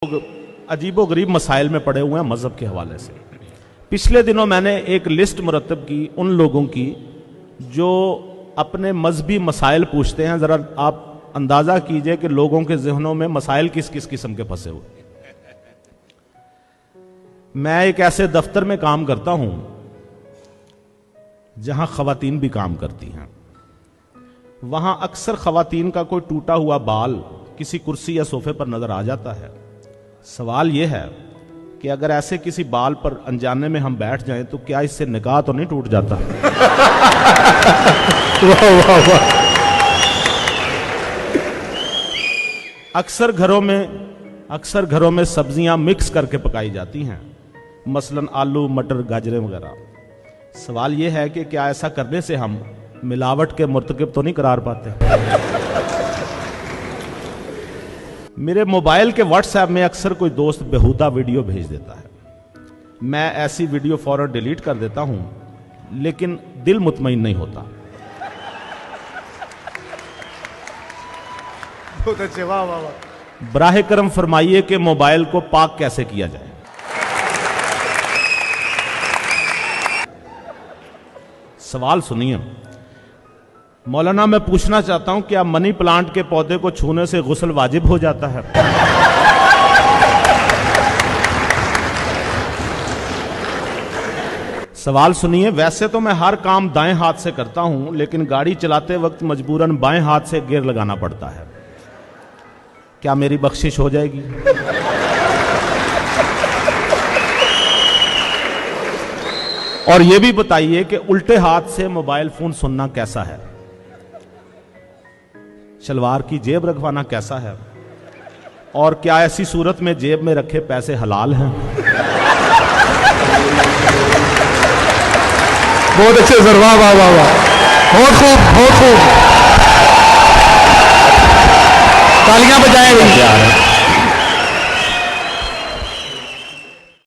लोग अजीबोगरीब मसाइल में पड़े हुए हैं मजहब के हवाले से। पिछले दिनों मैंने एक लिस्ट मुरतब की उन लोगों की जो अपने मजहबी मसाइल पूछते हैं। ज़रा आप अंदाज़ा कीजिए कि लोगों के जहनों में मसाइल किस किस किस्म के फंसे हुए। मैं एक ऐसे दफ्तर में काम करता हूं जहां खवातीन भी काम करती हैं। वहां अक्सर खवातीन का कोई टूटा हुआ बाल किसी कुर्सी या सोफे पर नजर आ जाता है। सवाल यह है कि अगर ऐसे किसी बाल पर अनजाने में हम बैठ जाएं तो क्या इससे निकाह तो नहीं टूट जाता? वाह वाह वाह। अक्सर घरों में सब्जियां मिक्स करके पकाई जाती हैं, मसलन आलू, मटर, गाजरें वगैरह। सवाल यह है कि क्या ऐसा करने से हम मिलावट के मुर्तकिब तो नहीं करार पाते? मेरे मोबाइल के व्हाट्सएप में अक्सर कोई दोस्त बेहुदा वीडियो भेज देता है। मैं ऐसी वीडियो फौरन डिलीट कर देता हूं, लेकिन दिल मुतमईन नहीं होता। बहुत अच्छे, वाह वाह वाह। बराहे करम फरमाइए कि मोबाइल को पाक कैसे किया जाए। सवाल सुनिए। मौलाना, मैं पूछना चाहता हूं क्या मनी प्लांट के पौधे को छूने से गुस्ल वाजिब हो जाता है? सवाल सुनिए। वैसे तो मैं हर काम दाएं हाथ से करता हूं, लेकिन गाड़ी चलाते वक्त मजबूरन बाएं हाथ से गियर लगाना पड़ता है। क्या मेरी बख्शिश हो जाएगी? और यह भी बताइए कि उल्टे हाथ से मोबाइल फोन सुनना कैसा है? शलवार की जेब रखवाना कैसा है? और क्या ऐसी सूरत में जेब में रखे पैसे हलाल हैं? बहुत अच्छे सर, वाह वाह वाह वाह। बहुत खूब, बहुत खूब। तालियां बजाएं।